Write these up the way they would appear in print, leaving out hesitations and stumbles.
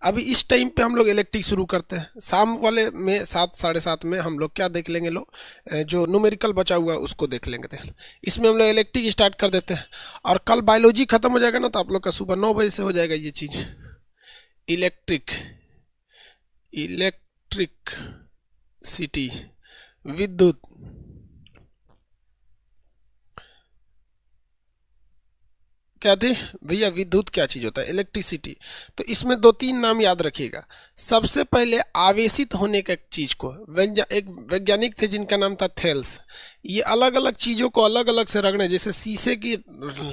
अभी इस टाइम पे हम लोग इलेक्ट्रिक शुरू करते हैं, शाम वाले में 7 साढ़े 7 में हम लोग क्या देख लेंगे, लोग जो न्यूमेरिकल बचा हुआ है उसको देख लेंगे। देख लो, इसमें हम लोग इलेक्ट्रिक स्टार्ट कर देते हैं, और कल बायोलॉजी खत्म हो जाएगा ना, तो आप लोग का सुबह 9 बजे से हो जाएगा ये चीज़, इलेक्ट्रिक इलेक्ट्रिक सिटी, विद्युत। क्या थी भैया, विद्युत क्या चीज होता है, इलेक्ट्रिसिटी। तो इसमें दो तीन नाम याद रखिएगा। सबसे पहले आवेशित होने का चीज को, एक वैज्ञानिक थे जिनका नाम था थेल्स। ये अलग अलग चीजों को अलग अलग से रगड़े, जैसे शीशे की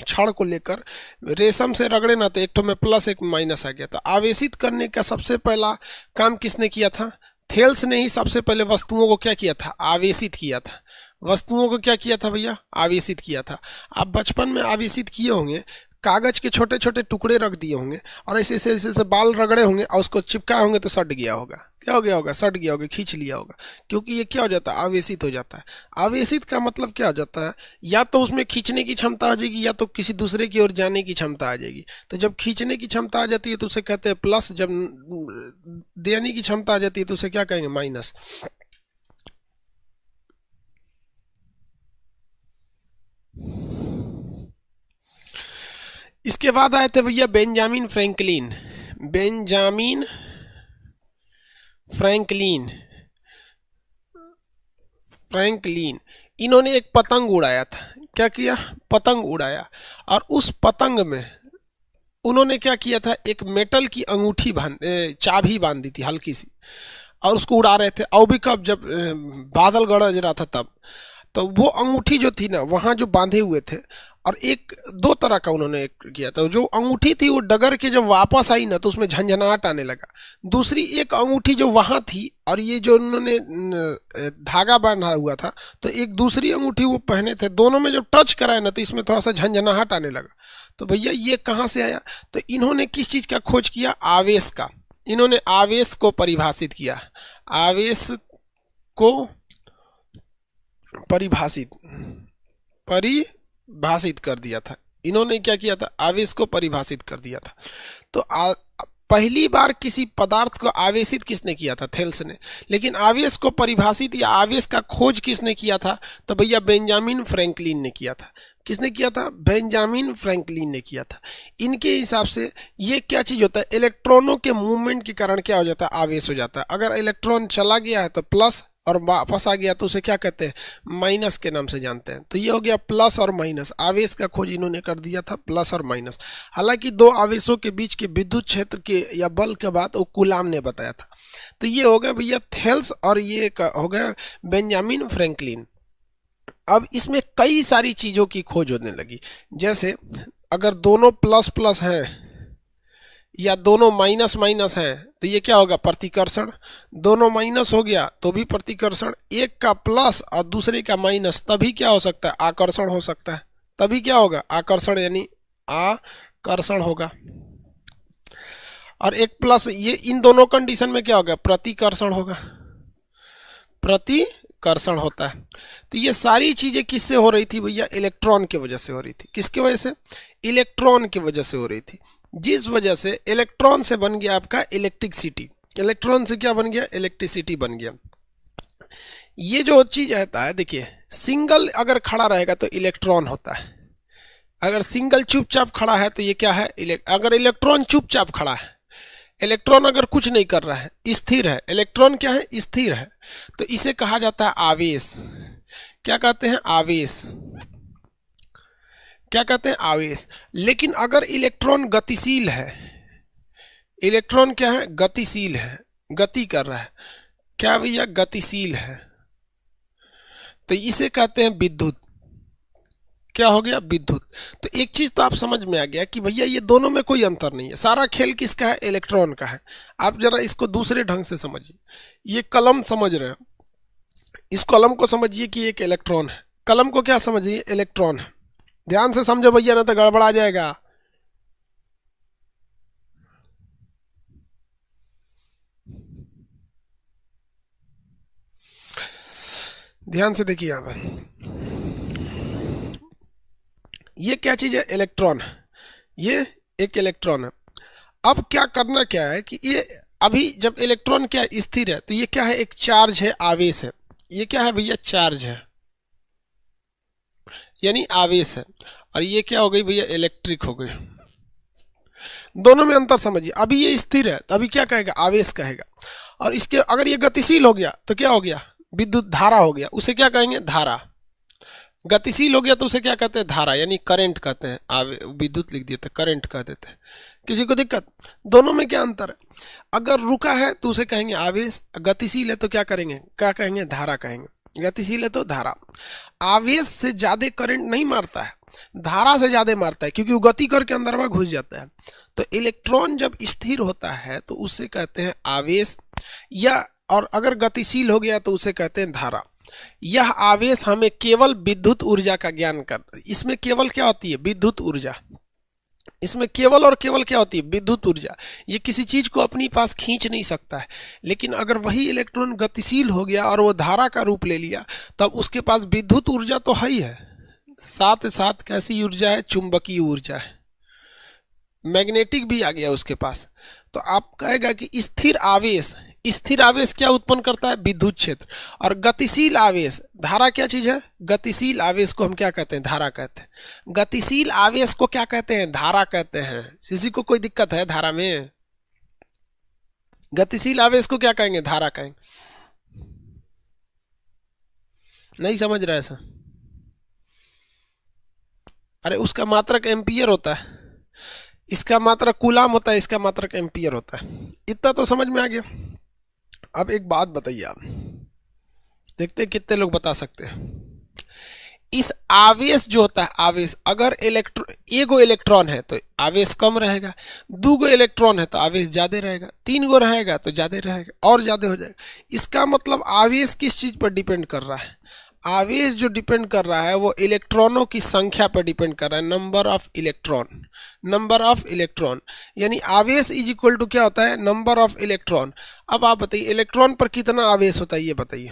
छड़ को लेकर रेशम से रगड़े ना, तो एक तो में प्लस एक माइनस आ गया। तो आवेशित करने का सबसे पहला काम किसने किया था, थेल्स ने ही सबसे पहले वस्तुओं को क्या किया था, आवेशित किया था। वस्तुओं को क्या किया था भैया, आवेशित किया था। आप बचपन में आवेशित किए होंगे, कागज के छोटे छोटे टुकड़े रख दिए होंगे, और ऐसे ऐसे ऐसे ऐसे बाल रगड़े होंगे, और उसको चिपकाए होंगे तो सट गया होगा। क्या हो गया होगा, सट गया होगा, खींच लिया होगा, क्योंकि ये क्या हो जाता है, आवेशित हो जाता है। आवेशित का मतलब क्या हो जाता है, या तो उसमें खींचने की क्षमता आ जाएगी, या तो किसी दूसरे की ओर जाने की क्षमता आ जाएगी। तो जब खींचने की क्षमता आ जाती है तो उसे कहते हैं प्लस, जब देने की क्षमता आ जाती है तो उसे क्या कहेंगे, माइनस। इसके बाद आए थे भैया Benjamin Franklin. Benjamin Franklin Franklin इन्होंने एक पतंग उड़ाया था। क्या किया, पतंग उड़ाया, और उस पतंग में उन्होंने क्या किया था, एक मेटल की अंगूठी चाबी बांध दी थी हल्की सी, और उसको उड़ा रहे थे। और भी कब, जब बादल गरज रहा था तब। तो वो अंगूठी जो थी ना, वहाँ जो बांधे हुए थे, और एक दो तरह का उन्होंने किया था। जो अंगूठी थी वो डगर के जब वापस आई ना, तो उसमें झंझनाहट आने लगा। दूसरी एक अंगूठी जो वहाँ थी, और ये जो उन्होंने धागा बांधा हुआ था, तो एक दूसरी अंगूठी वो पहने थे, दोनों में जब टच कराए ना, तो इसमें थोड़ा सा झंझनाहट आने लगा। तो भैया ये कहाँ से आया, तो इन्होंने किस चीज़ का खोज किया, आवेश का। इन्होंने आवेश को परिभाषित किया, आवेश को परिभाषित परिभाषित कर दिया था। इन्होंने क्या किया था, आवेश को परिभाषित कर दिया था। तो पहली बार किसी पदार्थ को आवेशित किसने किया था, थेल्स ने। लेकिन आवेश को परिभाषित या आवेश का खोज किसने किया था, तो भैया बेंजामिन फ्रैंकलिन ने किया था। किसने किया था, बेंजामिन फ्रैंकलिन ने किया था। इनके हिसाब से ये क्या चीज होता है, इलेक्ट्रॉनों के मूवमेंट के कारण क्या हो जाता है, आवेश हो जाता है। अगर इलेक्ट्रॉन चला गया है तो प्लस, और वापस आ गया तो उसे क्या कहते हैं, माइनस के नाम से जानते हैं। तो ये हो गया प्लस और माइनस, आवेश का खोज इन्होंने कर दिया था, प्लस और माइनस। हालांकि दो आवेशों के बीच के विद्युत क्षेत्र के या बल के बाद वो कूलाम ने बताया था। तो ये हो गया भैया थेल्स, और ये हो गया बेंजामिन फ्रैंकलिन। अब इसमें कई सारी चीज़ों की खोज होने लगी, जैसे अगर दोनों प्लस प्लस हैं या दोनों माइनस माइनस हैं, तो ये क्या होगा, प्रतिकर्षण। दोनों माइनस हो गया तो भी प्रतिकर्षण। एक का प्लस और दूसरे का माइनस, तभी क्या हो सकता है, आकर्षण हो सकता है। तभी क्या होगा, आकर्षण, यानी आकर्षण होगा। और एक प्लस, ये इन दोनों कंडीशन में क्या होगा, प्रतिकर्षण होगा, प्रतिकर्षण होता है। तो ये सारी चीजें किससे हो रही थी भैया, इलेक्ट्रॉन की वजह से हो रही थी। किसकी वजह से, इलेक्ट्रॉन की वजह से हो रही थी। जिस वजह से इलेक्ट्रॉन से बन गया आपका इलेक्ट्रिसिटी। इलेक्ट्रॉन से क्या बन गया, इलेक्ट्रिसिटी बन गया। ये जो चीज रहता है, देखिए सिंगल अगर खड़ा रहेगा तो इलेक्ट्रॉन होता है। अगर सिंगल चुपचाप खड़ा है तो ये क्या है, अगर इलेक्ट्रॉन चुपचाप खड़ा है, इलेक्ट्रॉन अगर कुछ नहीं कर रहा है, स्थिर है, इलेक्ट्रॉन क्या है, स्थिर है, तो इसे कहा जाता है आवेश। क्या कहते हैं, आवेश। क्या कहते हैं, आवेश। लेकिन अगर इलेक्ट्रॉन गतिशील है, इलेक्ट्रॉन क्या है, गतिशील है, गति कर रहा है, क्या भैया, गतिशील है, तो इसे कहते हैं विद्युत। क्या हो गया, विद्युत। तो एक चीज तो आप समझ में आ गया कि भैया ये दोनों में कोई अंतर नहीं है, सारा खेल किसका है, इलेक्ट्रॉन का है। आप जरा इसको दूसरे ढंग से समझिए। ये कलम समझ रहे हैं, इस कलम को समझिए कि एक इलेक्ट्रॉन है। कलम को क्या समझिए, इलेक्ट्रॉन है। ध्यान से समझो भैया, ना तो गड़बड़ा जाएगा। ध्यान से देखिए यहाँ पर, ये क्या चीज है, इलेक्ट्रॉन। ये एक इलेक्ट्रॉन है। अब क्या करना क्या है कि ये अभी जब इलेक्ट्रॉन क्या स्थिर है तो ये क्या है, एक चार्ज है, आवेश है। ये क्या है भैया, चार्ज है यानी आवेश है। और ये क्या हो गई भैया, इलेक्ट्रिक हो गई। दोनों में अंतर समझिए। अभी ये स्थिर है तो अभी क्या कहेगा, आवेश कहेगा। और इसके अगर ये गतिशील हो गया तो क्या हो गया, विद्युत धारा हो गया, उसे क्या कहेंगे, धारा। गतिशील हो गया तो उसे क्या कहते हैं, धारा यानी करंट कहते हैं। विद्युत लिख दिए तो करंट कह देते हैं। किसी को दिक्कत? दोनों में क्या अंतर है? अगर रुका है तो उसे कहेंगे आवेश, गतिशील है तो क्या करेंगे, क्या कहेंगे, धारा कहेंगे। गतिशील है तो धारा। आवेश से ज्यादा करंट नहीं मारता है, धारा से ज्यादा मारता है, क्योंकि वो गति करके अंदर वह घुस जाता है। तो इलेक्ट्रॉन जब स्थिर होता है तो उसे कहते हैं आवेश, या और अगर गतिशील हो गया तो उसे कहते हैं धारा। यह आवेश हमें केवल विद्युत ऊर्जा का ज्ञान कर, इसमें केवल क्या होती है, विद्युत ऊर्जा। इसमें केवल और केवल क्या होती है, विद्युत ऊर्जा। ये किसी चीज को अपनी पास खींच नहीं सकता है। लेकिन अगर वही इलेक्ट्रॉन गतिशील हो गया और वो धारा का रूप ले लिया, तब उसके पास विद्युत ऊर्जा तो है ही है, साथ साथ कैसी ऊर्जा है, चुंबकीय ऊर्जा है, मैग्नेटिक भी आ गया उसके पास। तो आप कहेगा कि स्थिर आवेश, स्थिर आवेश क्या उत्पन्न करता है, विद्युत क्षेत्र। और गतिशील आवेश, धारा क्या चीज है, गतिशील आवेश को हम क्या कहते हैं, धारा कहते हैं। गतिशील आवेश को क्या कहते हैं, धारा कहते हैं। किसी को कोई दिक्कत है धारा में? गतिशील आवेश को क्या कहेंगे, धारा कहेंगे। नहीं समझ रहा है सर? अरे उसका मात्रक एम्पियर होता है, इसका मात्रक कूलाम होता है, इसका मात्रक एम्पियर होता है। इतना तो समझ में आ गया। अब एक बात बताइए आप, देखते हैं कितने लोग बता सकते हैं। इस आवेश जो होता है, आवेश, अगर एगो इलेक्ट्रॉन है तो आवेश कम रहेगा, दूगो इलेक्ट्रॉन है तो आवेश ज्यादा रहेगा, तीन गो रहेगा तो ज्यादा रहेगा और ज्यादा हो जाएगा। इसका मतलब आवेश किस चीज पर डिपेंड कर रहा है, आवेश जो डिपेंड कर रहा है वो इलेक्ट्रॉनों की संख्या पर डिपेंड कर रहा है, number of electron. Number of electron यानी आवेश इज इक्वल टू क्या होता है, नंबर ऑफ इलेक्ट्रॉन। अब आप बताइए इलेक्ट्रॉन पर कितना आवेश होता है, ये बताइए।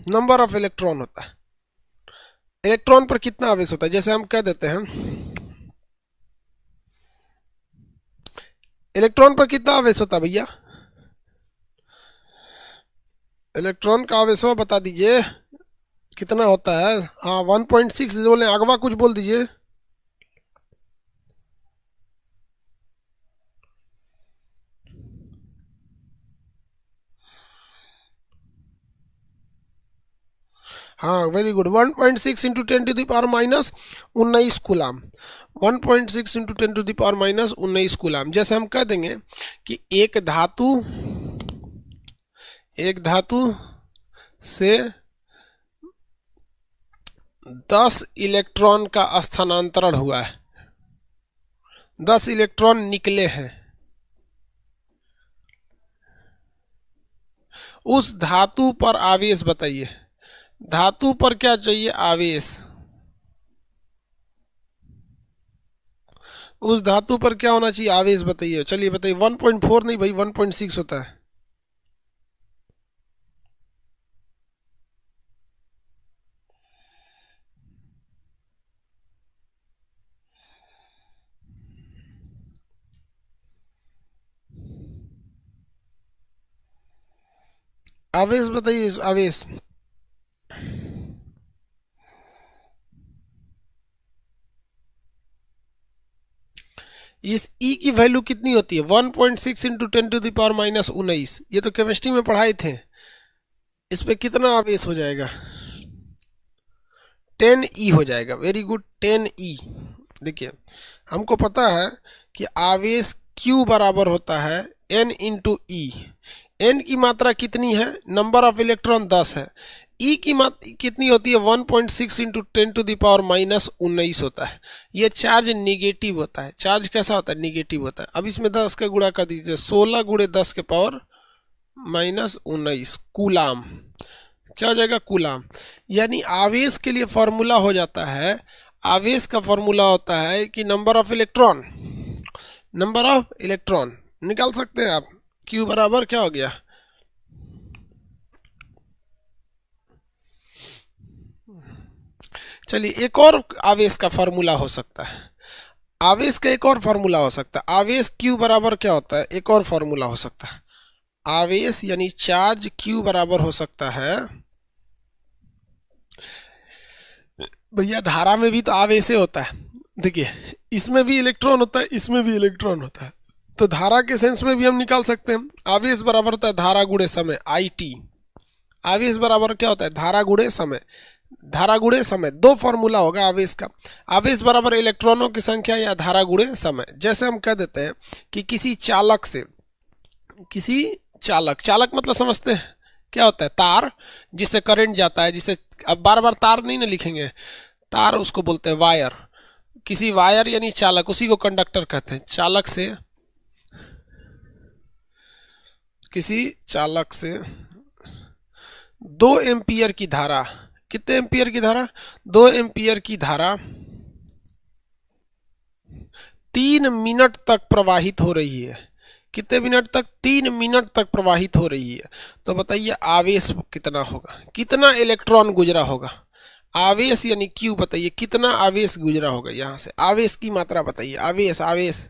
नंबर ऑफ इलेक्ट्रॉन होता है, इलेक्ट्रॉन पर कितना आवेश होता है। जैसे हम कह देते हैं इलेक्ट्रॉन पर कितना आवेश होता है भैया, इलेक्ट्रॉन का आवेश हो बता दीजिए कितना होता है। हाँ 1.6 बोले, अगवा कुछ बोल दीजिए। हाँ very good, 1.6 into 10⁻⁻19 coulomb. 1.6 into 10⁻⁻19 coulomb. जैसे हम कह देंगे कि एक धातु से 10 इलेक्ट्रॉन का स्थानांतरण हुआ है, 10 इलेक्ट्रॉन निकले हैं। उस धातु पर आवेश बताइए, धातु पर क्या चाहिए, आवेश। उस धातु पर क्या होना चाहिए, आवेश बताइए। चलिए बताइए, 1.4 नहीं भाई, 1.6 होता है। आवेश बताइए, आवेश। इस E की वैल्यू कितनी होती है, 1.6 इंटू 10⁻⁻19। ये तो केमिस्ट्री में पढ़ाए थे। इस पे कितना आवेश हो जाएगा, 10E हो जाएगा। Very good, 10E। देखिए हमको पता है कि आवेश Q बराबर होता है N इंटू ई। N की मात्रा कितनी है, नंबर ऑफ इलेक्ट्रॉन 10 है। E की मात्रा कितनी होती है, 1.6 इंटू 10⁻⁻19 होता है। ये चार्ज निगेटिव होता है। चार्ज कैसा होता है, निगेटिव होता है। अब इसमें 10 का गुणा कर दीजिए, 16 गुणे 10 के पावर -19 कूलाम। क्या हो जाएगा, कूलाम। यानी आवेश के लिए फॉर्मूला हो जाता है, आवेश का फॉर्मूला होता है कि number of electron, number of electron निकाल सकते हैं आप। Q बराबर क्या हो गया, चलिए एक और आवेश का फॉर्मूला हो सकता है। आवेश का एक और फॉर्मूला हो सकता है, आवेश Q बराबर क्या होता है, एक और फॉर्मूला हो सकता है, आवेश यानी चार्ज Q बराबर हो सकता है, भैया धारा में भी तो आवेश होता है, देखिए इसमें भी इलेक्ट्रॉन होता है, इसमें भी इलेक्ट्रॉन होता है, तो धारा के सेंस में भी हम निकाल सकते हैं, आवेश बराबर होता है धारा गुणे समय, IT। आवेश बराबर क्या होता है, धारा गुणे समय, धारा गुणे समय, दो फॉर्मूला होगा आवेश का, आवेश बराबर इलेक्ट्रॉनों की संख्या या धारा गुणे समय। जैसे हम कह देते हैं कि किसी चालक से, किसी चालक, चालक मतलब समझते हैं क्या होता है, तार जिससे करंट जाता है, जिसे अब बार बार तार नहीं ना लिखेंगे, तार उसको बोलते हैं वायर, किसी वायर यानी चालक, उसी को कंडक्टर कहते हैं। चालक से, किसी चालक से 2 एम्पियर की धारा, कितने एम्पियर की धारा, 2 एम्पियर की धारा 3 मिनट तक प्रवाहित हो रही है, कितने मिनट तक, 3 मिनट तक प्रवाहित हो रही है। तो बताइए आवेश कितना होगा, कितना इलेक्ट्रॉन गुजरा होगा, आवेश यानी Q बताइए कितना आवेश गुजरा होगा, यहां से आवेश की मात्रा बताइए, आवेश, आवेश।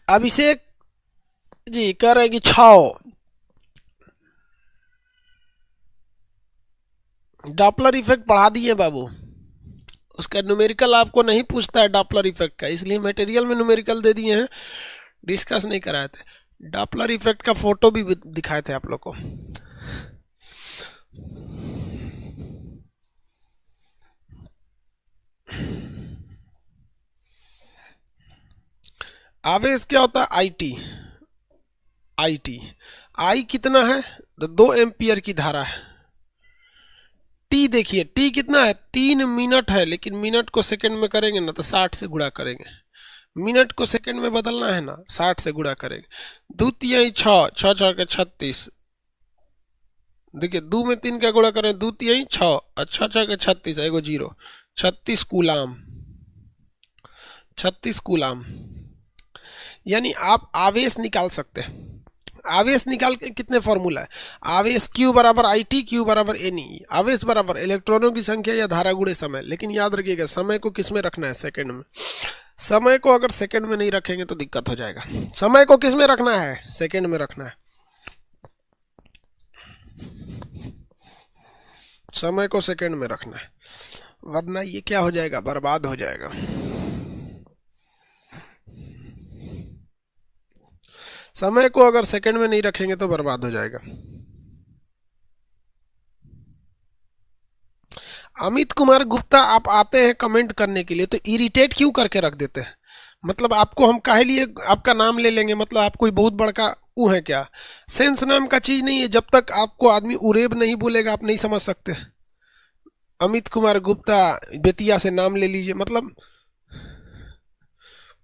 अभिषेक जी कह रहे हैं कि 6, डॉपलर इफेक्ट पढ़ा दिए बाबू, उसका न्यूमेरिकल आपको नहीं पूछता है डॉपलर इफेक्ट का, इसलिए मटेरियल में न्यूमेरिकल दे दिए हैं, डिस्कस नहीं कराए थे। डॉपलर इफेक्ट का फोटो भी दिखाए थे आप लोग को। आवेश क्या होता है, IT, IT, I कितना है, 2 एम्पियर की धारा है। T देखिए, T कितना है, 3 मिनट है, लेकिन मिनट को सेकंड में करेंगे ना तो 60 से गुणा करेंगे, मिनट को सेकंड में बदलना है ना, 60 से गुणा करेंगे, 2 तिहाई 6, 6 6 के 36, देखिए 2 में 3 का गुणा करें, 2 तिहाई 6, 6 6 के 36, एगो 0, 36 कूलाम, 36 कूलाम। यानी आप आवेश निकाल सकते हैं, आवेश निकाल के कितने फॉर्मूला है, आवेश Q बराबर IT, Q बराबर NE, आवेश बराबर इलेक्ट्रॉनों की संख्या या धारा गुणे समय। लेकिन याद रखिएगा समय को किस में रखना है, सेकंड में, समय को अगर सेकंड में नहीं रखेंगे तो दिक्कत हो जाएगा, समय को किस में रखना है, सेकंड में रखना है, समय को सेकंड में रखना है, वरना ये क्या हो जाएगा, बर्बाद हो जाएगा। समय को अगर सेकंड में नहीं रखेंगे तो बर्बाद हो जाएगा। अमित कुमार गुप्ता, आप आते हैं कमेंट करने के लिए तो इरिटेट क्यों करके रख देते हैं, मतलब आपको हम काहे लिए आपका नाम ले लेंगे, मतलब आप कोई बहुत बड़का वो है क्या, सेंस नाम का चीज नहीं है, जब तक आपको आदमी उरेब नहीं बोलेगा आप नहीं समझ सकते। अमित कुमार गुप्ता बेतिया से नाम ले लीजिए, मतलब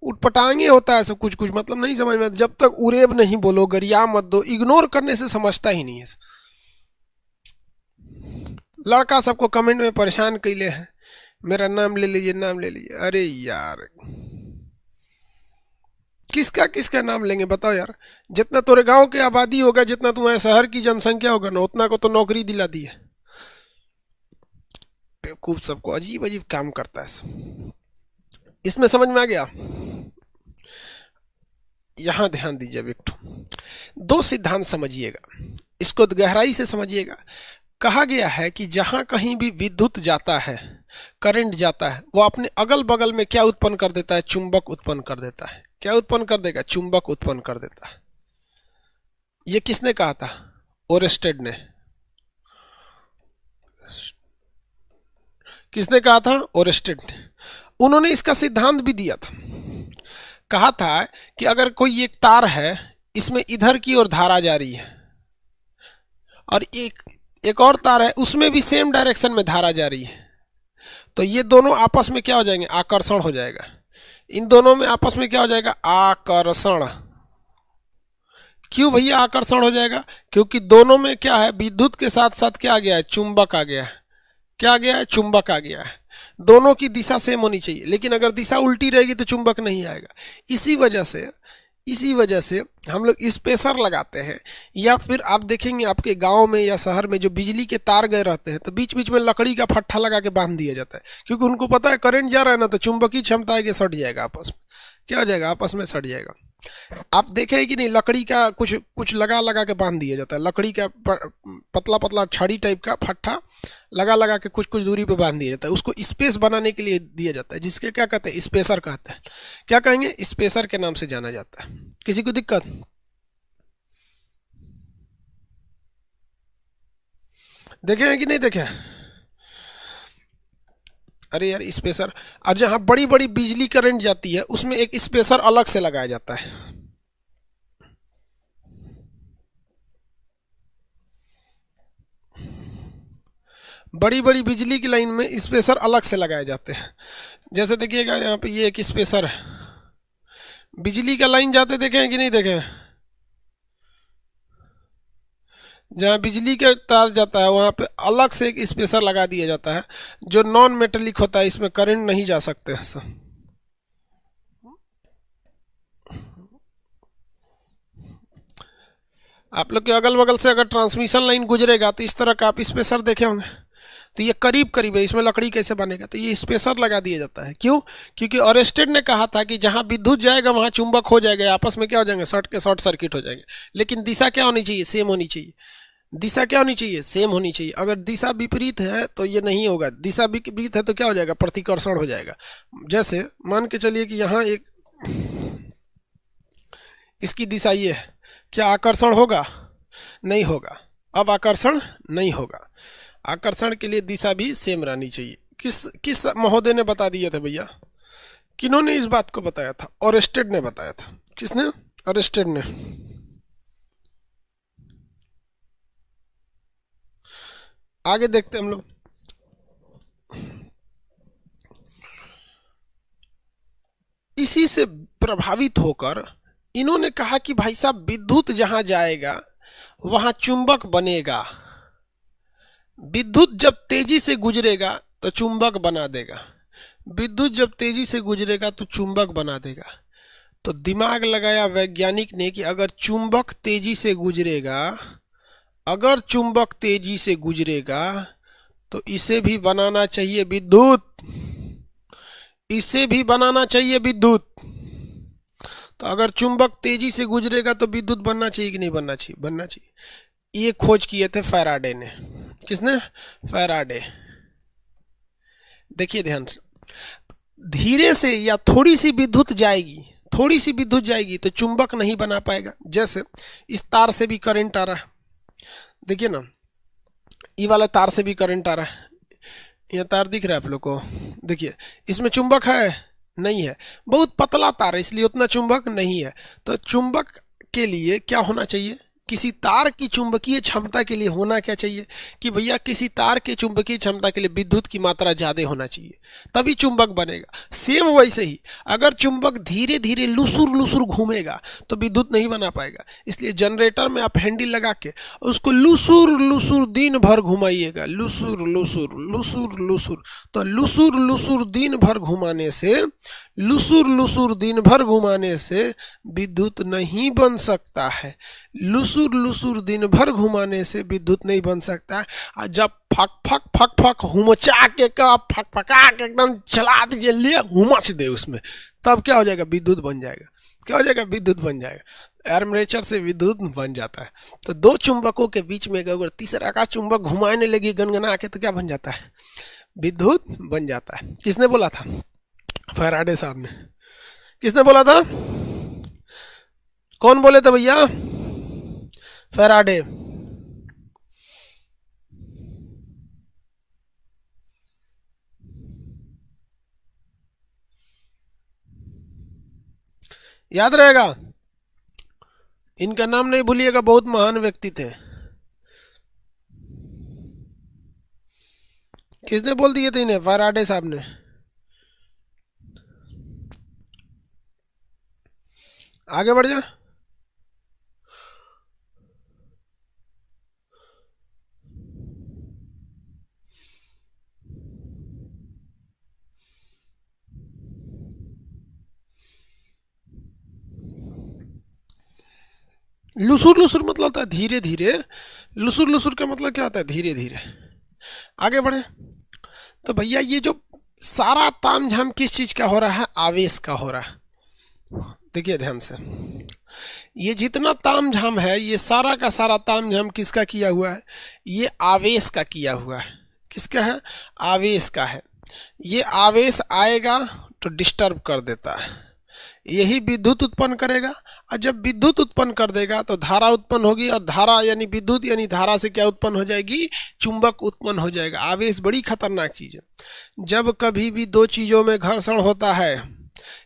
उटपटांगे होता है सब कुछ कुछ, मतलब नहीं समझ में, जब तक उरेब नहीं बोलो, गरिया मत दो, इग्नोर करने से समझता ही नहीं है। लड़का सबको कमेंट में परेशान कैले हैं, मेरा नाम ले लीजिए, नाम ले लीजिए, अरे यार किसका किसका नाम लेंगे बताओ यार, जितना तोरे गांव की आबादी होगा, जितना तुम्हारे शहर की जनसंख्या होगा ना, उतना को तो नौकरी दिला दी है। बेवकूफ सबको अजीब अजीब काम करता है। इसमें समझ में आ गया, यहां ध्यान दीजिए बिट्टू, 2 सिद्धांत समझिएगा, इसको गहराई से समझिएगा। कहा गया है कि जहां कहीं भी विद्युत जाता है, करंट जाता है, वो अपने अगल बगल में क्या उत्पन्न कर देता है, चुंबक उत्पन्न कर देता है। क्या उत्पन्न कर देगा, चुंबक उत्पन्न कर देता है। ये किसने कहा था, ओरेस्टेड ने, किसने कहा था, ओरेस्टेड ने। उन्होंने इसका सिद्धांत भी दिया था, कहा था कि अगर कोई एक तार है, इसमें इधर की ओर धारा जा रही है, और एक और तार है, उसमें भी सेम डायरेक्शन में धारा जा रही है, तो ये दोनों आपस में क्या हो जाएंगे, आकर्षण हो जाएगा। इन दोनों में आपस में क्या हो जाएगा, आकर्षण। क्यों भैया आकर्षण हो जाएगा, क्योंकि दोनों में क्या है, विद्युत के साथ साथ क्या आ गया है, चुंबक आ गया है। क्या आ गया है, चुंबक आ गया है। दोनों की दिशा सेम होनी चाहिए, लेकिन अगर दिशा उल्टी रहेगी तो चुंबक नहीं आएगा। इसी वजह से इसी वजह से हम लोग स्पेसर लगाते हैं, या फिर आप देखेंगे आपके गांव में या शहर में जो बिजली के तार गए रहते हैं तो बीच बीच में लकड़ी का फट्ठा लगा के बांध दिया जाता है, क्योंकि उनको पता है करंट जा रहा है ना तो चुंबकीय क्षमता है कि सट जाएगा आपस में, क्या हो जाएगा आपस में सट जाएगा। आप देखे कि नहीं, लकड़ी का कुछ कुछ लगा लगा के बांध दिया जाता है, लकड़ी का पतला पतला छड़ी टाइप का फट्ठा लगा लगा के कुछ कुछ दूरी पे बांध दिया जाता है, उसको स्पेस बनाने के लिए दिया जाता है, जिसके क्या कहते हैं, स्पेसर कहते हैं। क्या कहेंगे, स्पेसर के नाम से जाना जाता है। किसी को दिक्कत? देखे हैं कि नहीं देखे हैं? अरे यार स्पेसर, और जहां बड़ी बड़ी बिजली करंट जाती है उसमें एक स्पेसर अलग से लगाया जाता है। बड़ी बड़ी बिजली की लाइन में स्पेसर अलग से लगाए जाते हैं। जैसे देखिएगा यहाँ पे ये एक स्पेसर है, बिजली का लाइन जाते देखे हैं कि नहीं देखे हैं? जहाँ बिजली का तार जाता है वहाँ पे अलग से एक स्पेसर लगा दिया जाता है जो नॉन मेटेलिक होता है, इसमें करंट नहीं जा सकते हैं सब। आप लोग के अगल बगल से अगर ट्रांसमिशन लाइन गुजरेगा तो इस तरह का आप स्पेसर देखे होंगे, तो ये करीब करीब है, इसमें लकड़ी कैसे बनेगा, तो ये स्पेसर लगा दिया जाता है। क्यों? क्योंकि ऑरेस्टेड ने कहा था कि जहां विद्युत जाएगा वहां चुंबक हो जाएगा, आपस में क्या हो जाएंगे, शॉर्ट सर्किट हो जाएंगे। लेकिन दिशा क्या होनी चाहिए, सेम होनी चाहिए। दिशा क्या होनी चाहिए, सेम होनी चाहिए। अगर दिशा विपरीत है तो ये नहीं होगा, दिशा विपरीत है तो क्या हो जाएगा, प्रतिकर्षण हो जाएगा। जैसे मान के चलिए कि यहाँ एक, इसकी दिशा ये है, क्या आकर्षण होगा? नहीं होगा। अब आकर्षण नहीं होगा, आकर्षण के लिए दिशा भी सेम रहनी चाहिए। किस किस महोदय ने बता दिया था भैया? किन्होंने इस बात को बताया था? ऑरेस्टेड ने बताया था। किसने? ऑरेस्टेड ने। आगे देखते हैं हम लोग। इसी से प्रभावित होकर इन्होंने कहा कि भाई साहब विद्युत जहां जाएगा वहां चुंबक बनेगा, विद्युत जब तेजी से गुजरेगा तो चुंबक बना देगा, विद्युत जब तेजी से गुजरेगा तो चुंबक बना देगा। तो दिमाग लगाया वैज्ञानिक ने कि अगर चुंबक तेजी से गुजरेगा, अगर चुंबक तेजी से गुजरेगा तो इसे भी बनाना चाहिए विद्युत, इसे भी बनाना चाहिए विद्युत। तो अगर चुंबक तेजी से गुजरेगा तो विद्युत बनना चाहिए कि नहीं बनना चाहिए? बनना चाहिए। ये खोज किए थे फैराडे ने। किसने? फैराडे। देखिए ध्यान से, धीरे से या थोड़ी सी विद्युत जाएगी, थोड़ी सी विद्युत जाएगी तो चुंबक नहीं बना पाएगा। जैसे इस तार से भी करंट आ रहा है, देखिए ना, ये वाला तार से भी करंट आ रहा है, यह तार दिख रहा है आप लोग को, देखिए इसमें चुंबक है? नहीं है, बहुत पतला तार है इसलिए उतना चुंबक नहीं है। तो चुंबक के लिए क्या होना चाहिए, किसी तार की चुंबकीय क्षमता के लिए होना क्या चाहिए कि भैया किसी तार के चुंबकीय क्षमता के लिए विद्युत की मात्रा ज़्यादा होना चाहिए, तभी चुंबक बनेगा। सेम वैसे ही अगर चुंबक धीरे धीरे लुसुर लुसुर घूमेगा तो विद्युत नहीं बना पाएगा। इसलिए जनरेटर में आप हैंडल लगा के उसको लुसुर लुसुर दिन भर घुमाइएगा, लुसुर लुसुर लुसुर लुसुर। तो लुसुर लुसुर दिन भर घुमाने से, लुसुर लुसुर दिन भर घुमाने से विद्युत नहीं बन सकता है। लुसुर लुसुर दिन भर घुमाने से विद्युत नहीं बन सकता है। और जब फक फक फक फक हुमचा के फक फका के एकदम चला दीजिए, ले हुमच दे उसमें, तब क्या हो जाएगा, विद्युत बन जाएगा। क्या हो जाएगा, विद्युत बन जाएगा। आर्मेचर से विद्युत बन जाता है। तो दो चुंबकों के बीच में अगर तीसरा का चुंबक घुमाने लगी गनगना के तो क्या बन जाता है, विद्युत बन जाता है। किसने बोला था? फैराडे साहब ने। किसने बोला था? कौन बोले थे भैया? फैराडे। याद रहेगा, इनका नाम नहीं भूलिएगा, बहुत महान व्यक्ति थे। किसने बोल दिए थे इन्हें? फैराडे साहब ने। आगे बढ़ जा। लुसुर लुसुर मतलब होता है धीरे धीरे, लुसुर लुसुर का मतलब क्या होता है, धीरे धीरे। आगे बढ़े तो भैया ये जो सारा तामझाम किस चीज का हो रहा है, आवेश का हो रहा है। देखिए ध्यान से, ये जितना तामझाम है, ये सारा का सारा तामझाम किसका किया हुआ है, ये आवेश का किया हुआ है। किसका है, आवेश का है। ये आवेश आएगा तो डिस्टर्ब कर देता है, यही विद्युत उत्पन्न करेगा, और जब विद्युत उत्पन्न कर देगा तो धारा उत्पन्न होगी, और धारा यानी विद्युत यानी धारा से क्या उत्पन्न हो जाएगी, चुंबक उत्पन्न हो जाएगा। आवेश बड़ी खतरनाक चीज है। जब कभी भी दो चीजों में घर्षण होता है,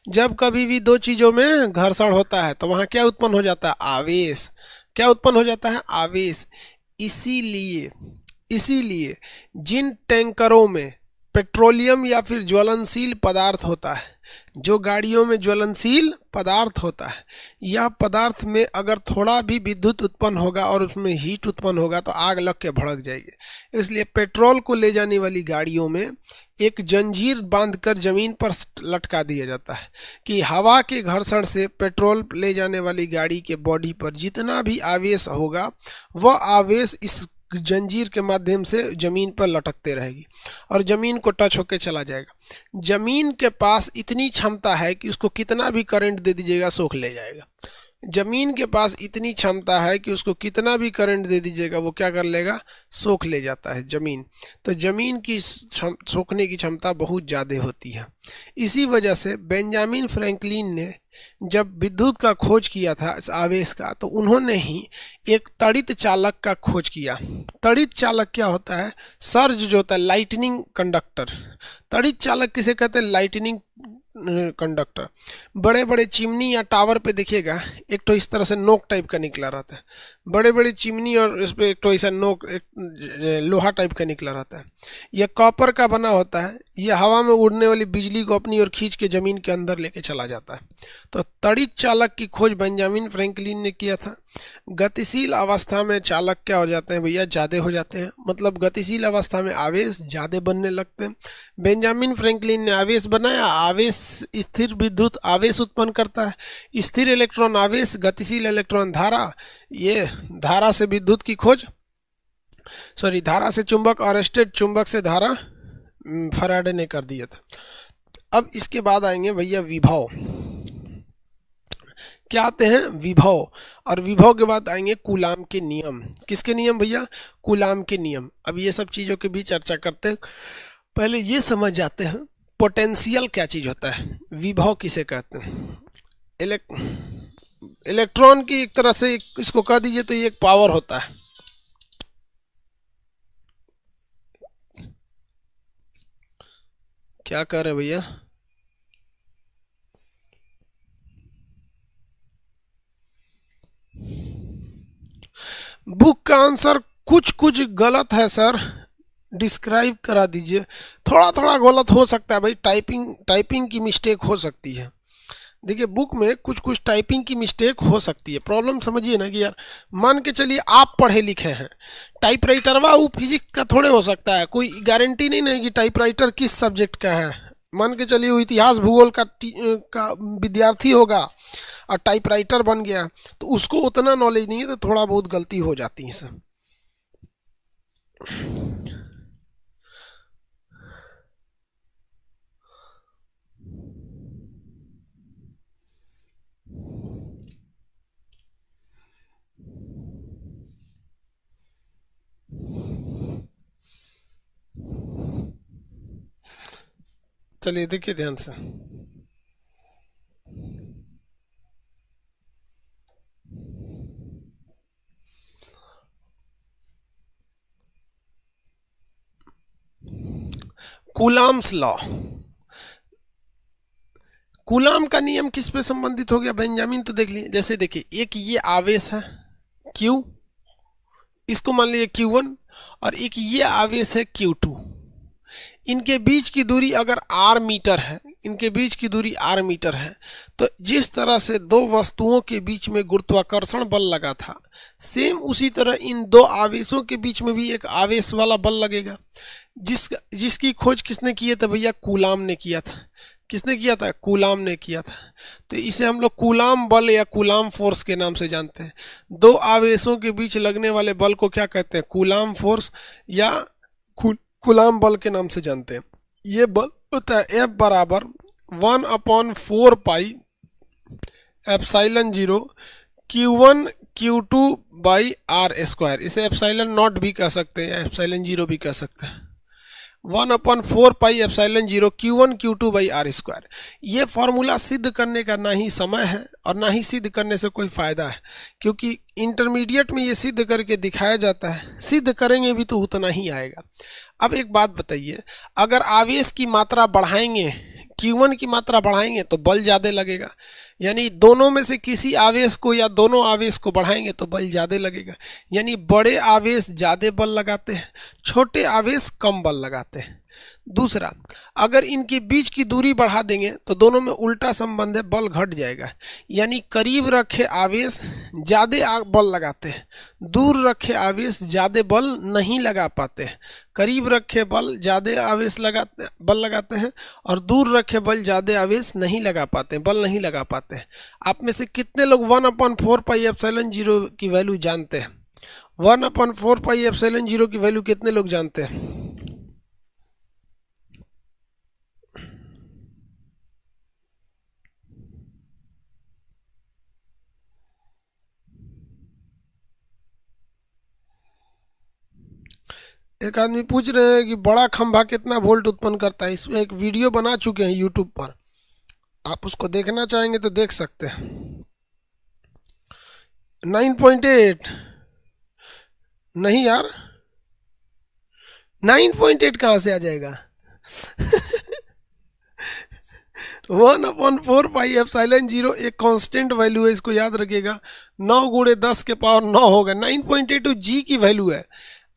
जब कभी भी दो चीजों में घर्षण होता है तो वहां क्या उत्पन्न हो जाता है, आवेश। क्या उत्पन्न हो जाता है, आवेश। इसीलिए इसीलिए जिन टैंकरों में पेट्रोलियम या फिर ज्वलनशील पदार्थ होता है, जो गाड़ियों में ज्वलनशील पदार्थ होता है, यह पदार्थ में अगर थोड़ा भी विद्युत उत्पन्न होगा और उसमें हीट उत्पन्न होगा तो आग लग के भड़क जाएगी। इसलिए पेट्रोल को ले जाने वाली गाड़ियों में एक जंजीर बांधकर जमीन पर लटका दिया जाता है कि हवा के घर्षण से पेट्रोल ले जाने वाली गाड़ी के बॉडी पर जितना भी आवेश होगा वह आवेश इस जंजीर के माध्यम से जमीन पर लटकते रहेगी और जमीन को टच होकर चला जाएगा। जमीन के पास इतनी क्षमता है कि उसको कितना भी करंट दे दीजिएगा सोख ले जाएगा। जमीन के पास इतनी क्षमता है कि उसको कितना भी करंट दे दीजिएगा वो क्या कर लेगा, सोख ले जाता है जमीन। तो जमीन की सोखने की क्षमता बहुत ज़्यादा होती है। इसी वजह से बेंजामिन फ्रैंकलिन ने जब विद्युत का खोज किया था इस आवेश का, तो उन्होंने ही एक तड़ित चालक का खोज किया। तड़ित चालक क्या होता है, सर्ज जो होता है, लाइटनिंग कंडक्टर। तड़ित चालक किसे कहते हैं, लाइटनिंग कंडक्टर। बड़े बड़े चिमनी या टावर पे देखिएगा एक तो इस तरह से नोक टाइप का निकला रहता है, बड़े बड़े चिमनी, और इस पे एक तो ऐसा नोक, एक लोहा टाइप का निकला रहता है। यह कॉपर का बना होता है। यह हवा में उड़ने वाली बिजली को अपनी ओर खींच के जमीन के अंदर लेके चला जाता है। तो तड़ित चालक की खोज बेंजामिन फ्रैंकलिन ने किया था। गतिशील अवस्था में चालक क्या हो जाते हैं भैया, ज़्यादा हो जाते हैं, मतलब गतिशील अवस्था में आवेश ज़्यादा बनने लगते हैं। बेंजामिन फ्रैंकलिन ने आवेश बनाया, आवेश स्थिर विद्युत आवेश उत्पन्न करता है, स्थिर इलेक्ट्रॉन आवेश, गतिशील इलेक्ट्रॉन धारा। ये धारा से विद्युत की खोज, सॉरी धारा से चुंबक, अरेस्टेड चुंबक से धारा फैराडे ने कर दिया था। अब इसके बाद आएंगे भैया विभव। क्या आते हैं, विभव। और विभव के बाद आएंगे कूलाम के नियम। किसके नियम भैया, कूलाम के नियम। अब ये सब चीज़ों की भी चर्चा करते हैं। पहले ये समझ जाते हैं पोटेंशियल क्या चीज़ होता है, विभव किसे कहते हैं। इलेक्ट्रॉन की एक तरह से इसको कह दीजिए तो ये एक पावर होता है। क्या कह रहे भैया, बुक का आंसर कुछ कुछ गलत है सर, डिस्क्राइब करा दीजिए। थोड़ा थोड़ा गलत हो सकता है भाई, टाइपिंग की मिस्टेक हो सकती है। देखिए बुक में कुछ कुछ टाइपिंग की मिस्टेक हो सकती है। प्रॉब्लम समझिए ना कि यार मान के चलिए आप पढ़े लिखे हैं, टाइपराइटरवा वो फिजिक्स का थोड़े हो सकता है, कोई गारंटी नहीं है कि टाइपराइटर किस सब्जेक्ट का है। मान के चलिए वो इतिहास भूगोल का विद्यार्थी होगा और टाइपराइटर बन गया, तो उसको उतना नॉलेज नहीं है, तो थोड़ा बहुत गलती हो जाती है सर। चलिए देखिए ध्यान से, कूलाम्स लॉ। कूलाम का नियम किस पे संबंधित हो गया बेंजामिन, तो देख लीजिए। जैसे देखिए एक ये आवेश है Q, इसको मान लीजिए Q1, और एक ये आवेश है Q2। इनके बीच की दूरी अगर r मीटर है, इनके बीच की दूरी r मीटर है, तो जिस तरह से दो वस्तुओं के बीच में गुरुत्वाकर्षण बल लगा था, सेम उसी तरह इन दो आवेशों के बीच में भी एक आवेश वाला बल लगेगा। जिसकी खोज किसने की है, तो भैया कूलाम ने किया था। किसने किया था? कूलाम ने किया था। तो इसे हम लोग कूलाम बल या कूलाम फोर्स के नाम से जानते हैं। दो आवेशों के बीच लगने वाले बल को क्या कहते हैं? कूलाम फोर्स या कूलाम बल के नाम से जानते हैं। ये बल होता है F बराबर 1/4 pi epsilon 0 Q1 Q2 by R square. इसे एप्साइलन नॉट भी कह सकते हैं या एप्साइलन 0 भी कह सकते हैं। 1/4 pi epsilon 0 Q1 Q2 by R square. ये फॉर्मूला सिद्ध करने का ना ही समय है और ना ही सिद्ध करने से कोई फ़ायदा है, क्योंकि इंटरमीडिएट में ये सिद्ध करके दिखाया जाता है। सिद्ध करेंगे भी तो उतना ही आएगा। अब एक बात बताइए, अगर आवेश की मात्रा बढ़ाएंगे, Q1 की मात्रा बढ़ाएंगे तो बल ज़्यादा लगेगा, यानी दोनों में से किसी आवेश को या दोनों आवेश को बढ़ाएंगे तो बल ज़्यादा लगेगा। यानी बड़े आवेश ज़्यादा बल लगाते हैं, छोटे आवेश कम बल लगाते हैं। दूसरा, अगर इनके बीच की दूरी बढ़ा देंगे तो दोनों में उल्टा संबंध है, बल घट जाएगा। यानी करीब रखे आवेश ज़्यादा बल लगाते हैं, दूर रखे आवेश ज़्यादा बल नहीं लगा पाते हैं। करीब रखे बल ज़्यादा आवेश बल लगाते हैं और दूर रखे बल ज़्यादा आवेश नहीं लगा पाते, बल नहीं लगा पाते हैं। आप में से कितने लोग 1/4 पाई एप्सिलॉन 0 की वैल्यू जानते हैं? 1/4 पाई एप्सिलॉन 0 की वैल्यू कितने लोग जानते हैं? एक आदमी पूछ रहे हैं कि बड़ा खंभा कितना वोल्ट उत्पन्न करता है। इसमें एक वीडियो बना चुके हैं यूट्यूब पर, आप उसको देखना चाहेंगे तो देख सकते हैं। 9.8 नहीं यार, 9.8 कहाँ से आ जाएगा? 1/4 पाई एप्सिलॉन 0 एक कांस्टेंट वैल्यू है, इसको याद रखिएगा। 9 × 10 के पावर 9 होगा। 9.82 जी की वैल्यू है।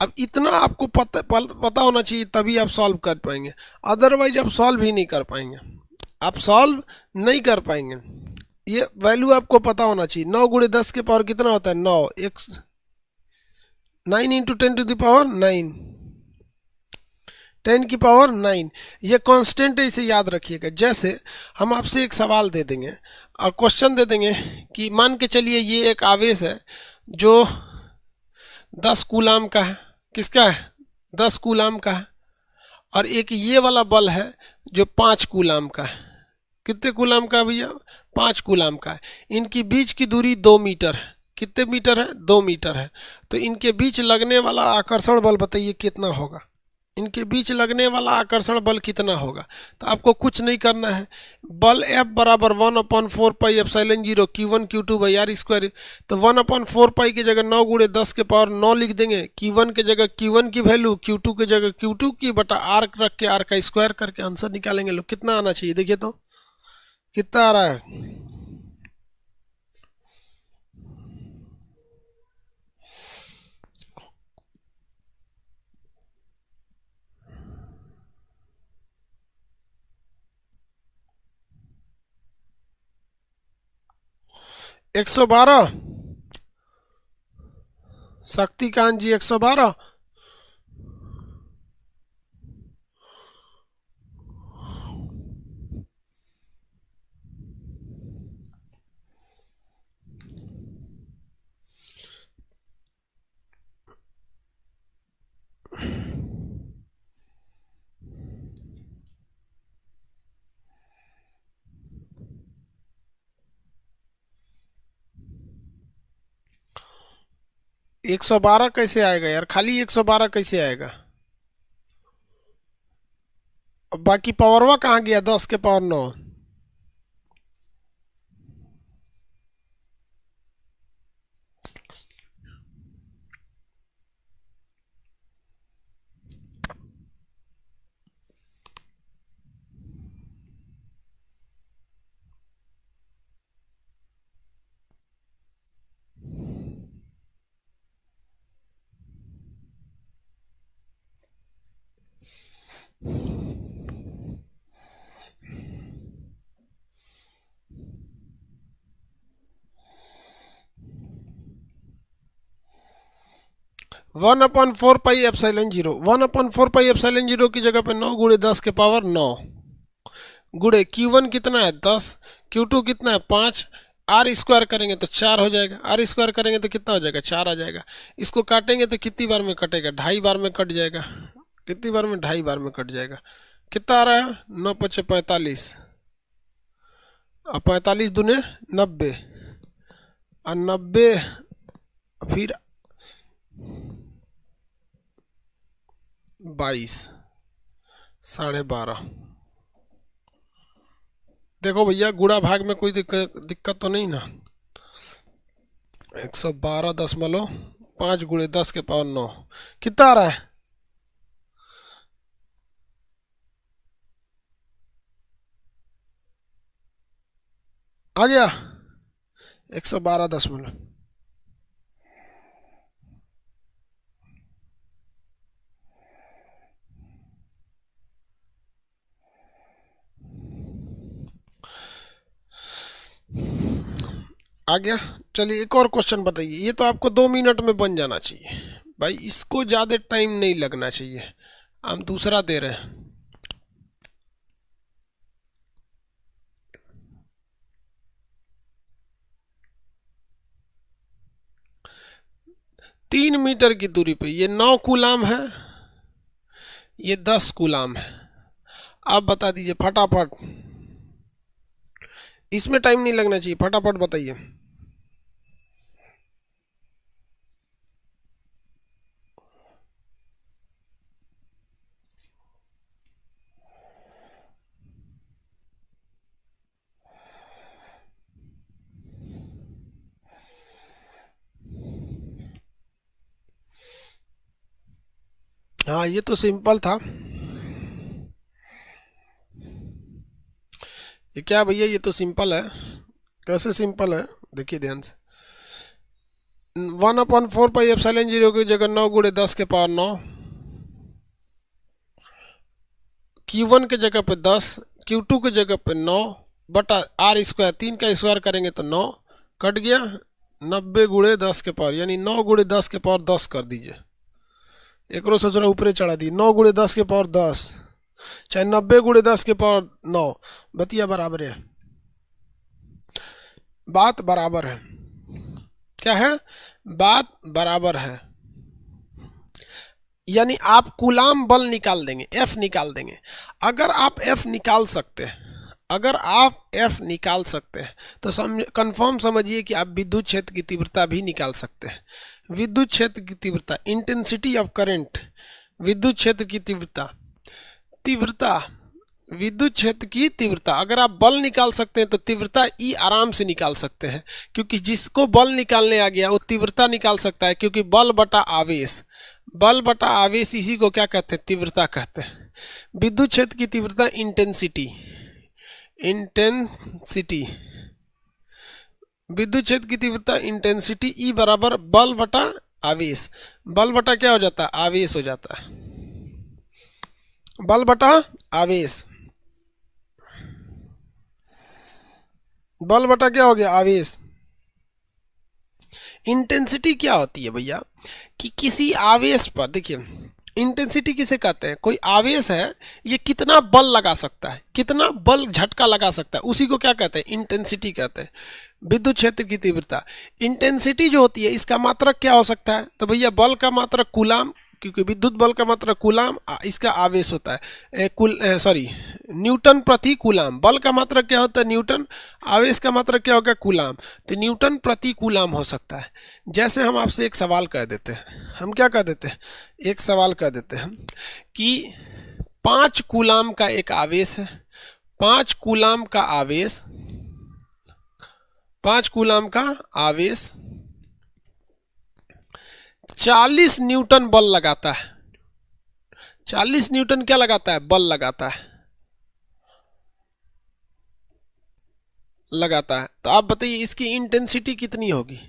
अब इतना आपको पता होना चाहिए, तभी आप सॉल्व कर पाएंगे, अदरवाइज आप सॉल्व ही नहीं कर पाएंगे, आप सॉल्व नहीं कर पाएंगे। ये वैल्यू आपको पता होना चाहिए। 9 × 10 के पावर कितना होता है? 9 9 × 10⁹, 10 की पावर 9। ये कांस्टेंट है, इसे याद रखिएगा। जैसे हम आपसे एक सवाल दे देंगे और क्वेश्चन दे देंगे कि मान के चलिए ये एक आवेश है जो 10 कूलाम का है। किसका है? 10 कूलाम का है। और एक ये वाला बल है जो 5 कूलाम का है। कितने कूलाम का भैया? 5 कूलाम का है। इनकी बीच की दूरी 2 मीटर है। कितने मीटर है? 2 मीटर है। तो इनके बीच लगने वाला आकर्षण बल बताइए कितना होगा? इनके बीच लगने वाला आकर्षण बल कितना होगा? तो आपको कुछ नहीं करना है, बल F बराबर 1/4 pi epsilon 0 Q1 Q2 by R square. तो 1/4 पाई की जगह 9 × 10 के पावर 9 लिख देंगे। Q1 की जगह Q1 की वैल्यू, Q2 की जगह Q2 की बटा आर रख के आर का स्क्वायर करके आंसर निकालेंगे। लोग कितना आना चाहिए देखिए तो, कितना आ रहा है? एक 112। शक्तिकांत जी 112। एक 112 कैसे आएगा यार? खाली 112 कैसे आएगा? अब बाकी पावरवा कहाँ गया? 10 के पावर 9। वन अपॉन 4 पाई एप्सिलॉन 0 की जगह पे 9 × 10 के पावर 9 गुड़े Q1 कितना है 10, Q2 कितना है 5, आर स्क्वायर करेंगे तो 4 हो जाएगा, आर स्क्वायर करेंगे तो कितना हो जाएगा 4 आ जाएगा। इसको काटेंगे तो कितनी बार में कटेगा, 2.5 बार में कट जाएगा। कितनी बार में, 2.5 बार में कट जाएगा। कितना आ रहा है 9 पचे 45 और 45 दूने 90 और 90 फिर 22 12.5। देखो भैया गुणा भाग में कोई दिक्कत तो नहीं ना। 112.5 गुणे 10 के पावर 9 कितना आ रहा है, आ गया 112 दशमलव। आ गया। चलिए एक और क्वेश्चन बताइए, ये तो आपको 2 मिनट में बन जाना चाहिए भाई, इसको ज़्यादा टाइम नहीं लगना चाहिए। हम दूसरा दे रहे हैं। तीन मीटर की दूरी पे ये 9 कूलाम है, ये 10 कूलाम है। आप बता दीजिए फटाफट, इसमें टाइम नहीं लगना चाहिए, फटाफट बताइए। हाँ ये तो सिंपल था। ये क्या भैया, ये तो सिंपल है। कैसे सिंपल है, देखिए ध्यान से। 1/4 पाई एप्सिलॉन 0 की जगह 9 गुणे 10 के पावर 9, Q1 के जगह पे 10, Q2 के जगह पे 9 बटा आर स्क्वायर, 3 का स्क्वायर करेंगे तो 9 कट गया। 90 गुणे 10 के पावर, यानी 9 गुणे 10 के पावर 10 कर दीजिए। एक रो सोच रहा ऊपरे चढ़ा दी, 9 गुणे 10 के पावर 10 चाहे 90 गुणे 10 के पावर 9, बतिया बराबर है, बात बराबर है। क्या है, बात बराबर है। यानी आप कूलाम बल निकाल देंगे, एफ निकाल देंगे। अगर आप एफ निकाल सकते हैं, अगर आप एफ निकाल सकते हैं तो कंफर्म समझिए कि आप विद्युत क्षेत्र की तीव्रता भी निकाल सकते हैं। विद्युत क्षेत्र की तीव्रता, इंटेंसिटी ऑफ करंट, विद्युत क्षेत्र की तीव्रता, तीव्रता विद्युत क्षेत्र की तीव्रता। अगर आप बल निकाल सकते हैं तो तीव्रता ई आराम से निकाल सकते हैं, क्योंकि जिसको बल निकालने आ गया वो तीव्रता निकाल सकता है, क्योंकि बल बटा आवेश, बल बटा आवेश इसी को क्या कहते हैं, तीव्रता कहते हैं। विद्युत क्षेत्र की तीव्रता इंटेंसिटी, इंटेंसिटी विद्युत क्षेत्र की तीव्रता इंटेंसिटी ई बराबर बल बटा आवेश। बल बटा क्या हो जाता है, आवेश हो जाता है, बल बटा आवेश। बल बटा क्या हो गया, आवेश। इंटेंसिटी क्या होती है भैया, कि किसी आवेश पर, देखिए इंटेंसिटी किसे कहते हैं, कोई आवेश है ये कितना बल लगा सकता है, कितना बल झटका लगा सकता है, उसी को क्या कहते हैं, इंटेंसिटी कहते हैं। विद्युत क्षेत्र की तीव्रता, इंटेंसिटी जो होती है इसका मात्रक क्या हो सकता है, तो भैया बल का मात्रक कूलाम, क्योंकि विद्युत बल का मात्रक कूलाम, इसका आवेश होता है सॉरी न्यूटन प्रति कूलाम। बल का मात्रक क्या होता है, न्यूटन, आवेश का मात्रक क्या होगा, कूलाम, तो न्यूटन प्रति कूलाम हो सकता है। जैसे हम आपसे एक सवाल कह देते हैं, हम क्या कह देते हैं, एक सवाल कह देते हैं कि 5 कूलाम का एक आवेश है, 5 कूलाम का आवेश, 5 कूलाम का आवेश 40 न्यूटन बल लगाता है। 40 न्यूटन क्या लगाता है, बल लगाता है, लगाता है। तो आप बताइए इसकी इंटेंसिटी कितनी होगी,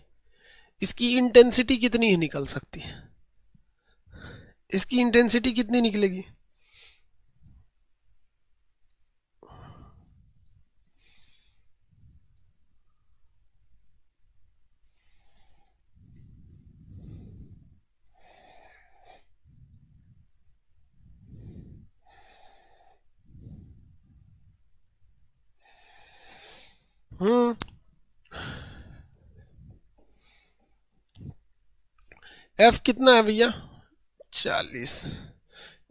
इसकी इंटेंसिटी कितनी निकल सकती है, इसकी इंटेंसिटी कितनी निकलेगी, एफ कितना है भैया 40,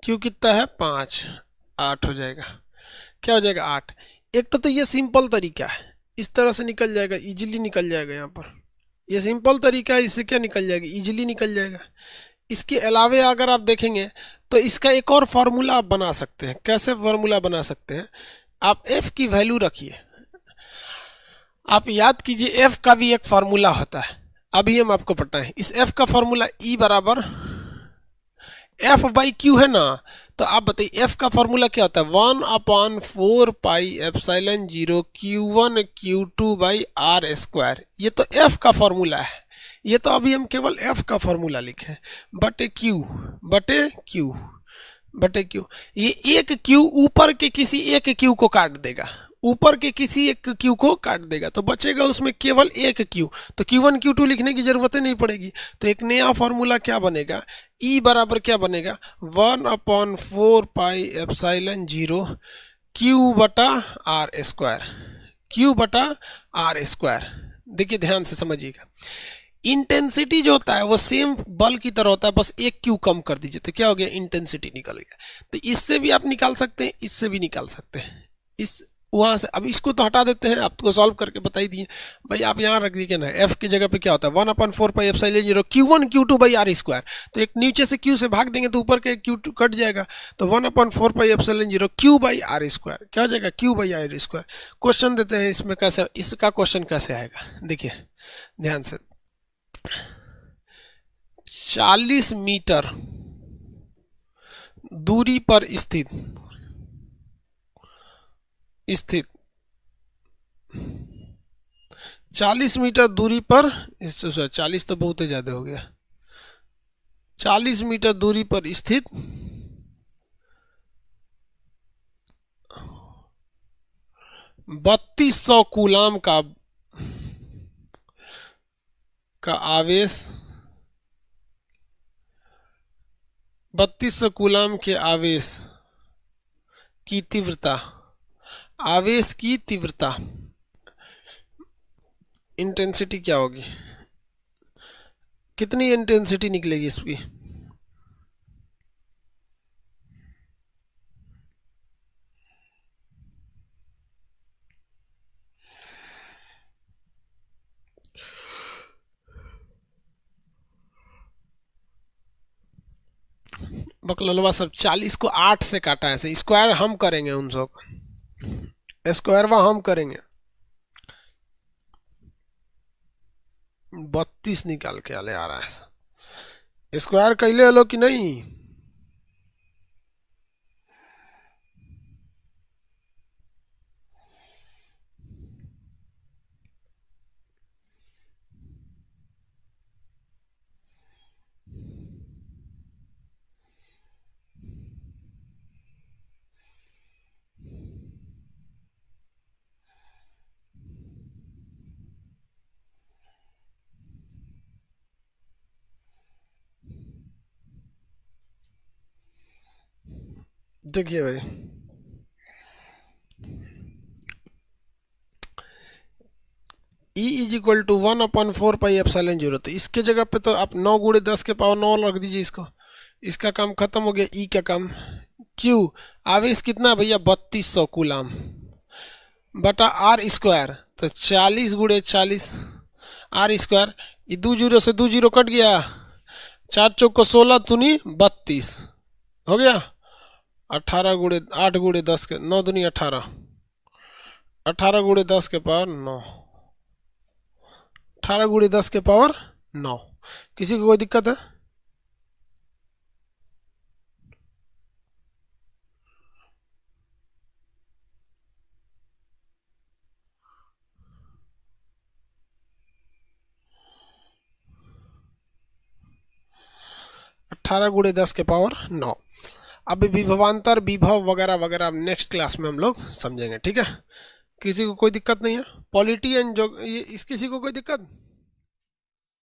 क्यू कितना है 5, 8 हो जाएगा। क्या हो जाएगा 8। एक तो ये सिंपल तरीका है, इस तरह से निकल जाएगा, इजीली निकल जाएगा। यहाँ पर ये सिंपल तरीका है, इससे क्या निकल जाएगा, इजीली निकल जाएगा। इसके अलावे अगर आप देखेंगे तो इसका एक और फार्मूला आप बना सकते हैं। कैसे फार्मूला बना सकते हैं, आप एफ की वैल्यू रखिए, आप याद कीजिए एफ का भी एक फार्मूला होता है, अभी हम आपको बताएं। इस एफ का फार्मूला ई बराबर एफ बाई क्यू है ना, तो आप बताइए एफ का फार्मूला क्या होता है, 1/4 pi epsilon 0 Q1 Q2 by R square. ये तो एफ का फार्मूला है, ये तो अभी हम केवल एफ का फार्मूला लिखे, बटे क्यू। ये एक क्यू ऊपर के किसी एक क्यू को काट देगा, ऊपर के किसी एक क्यू को काट देगा, तो बचेगा उसमें केवल एक क्यू। तो Q1 Q2 लिखने की जरूरत नहीं पड़ेगी। तो एक नया फॉर्मूला क्या बनेगा, E बराबर क्या बनेगा 1/4 पाई एप्सिलॉन 0 Q बटा आर स्क्वायर। देखिए ध्यान से समझिएगा, इंटेंसिटी जो होता है वो सेम बल की तरह होता है, बस एक क्यू कम कर दीजिए तो क्या हो गया, इंटेंसिटी निकल गया। तो इससे भी आप निकाल सकते हैं, इससे भी निकाल सकते हैं, इस वहां से। अब इसको तो हटा देते हैं, आपको सॉल्व करके बताई दिए भाई। आप यहाँ रख दीजिए ना, एफ की जगह पे क्या होता है 1/4 pi epsilon 0 Q1 Q2 by R square. तो एक नीचे से क्यू से भाग देंगे तो ऊपर के Q2 कट जाएगा, तो 1/4 pi epsilon 0 Q by R square. क्या हो जाएगा, Q by R square. Question देते हैं इसमें, कैसे इसका क्वेश्चन कैसे आएगा, देखिए ध्यान से। 40 मीटर दूरी पर स्थित 40 मीटर दूरी पर, 40 तो बहुत ही ज्यादा हो गया, 40 मीटर दूरी पर स्थित 3200 कूलाम का आवेश, 3200 कूलाम के आवेश की तीव्रता, इंटेंसिटी क्या होगी, कितनी इंटेंसिटी निकलेगी इसकी, बकललवा सब 40 को 8 से काटा है, स्क्वायर हम करेंगे, उन सब स्क्वायर हम करेंगे, 32 निकाल के आले आ रहा है। स्क्वायर कैले लो कि नहीं, देखिए भाई E is equal to 1/4 pi epsilon 0। तो इसके जगह पे तो आप 9 × 10 के पावर 9 रख दीजिए, इसका काम खत्म हो गया। E का काम, Q आवेश कितना भैया 3200 कूलाम बटा आर स्क्वायर, तो 40 × 40 आर स्क्वायर। ये 2 0 से 2 0 कट गया, 4 चौक को 16 दूनी 32 हो गया, 18 × 8 × 10 के 9 दूनी 18, 18 × 10 के पावर 9, 18 × 10 के पावर 9। किसी को कोई दिक्कत है? अठारह × 10 के पावर 9। अब विभवांतर, विभव वगैरह वगैरह नेक्स्ट क्लास में हम लोग समझेंगे, ठीक है। किसी को कोई दिक्कत नहीं है? पॉलिटी एंड जो इस किसी को कोई दिक्कत?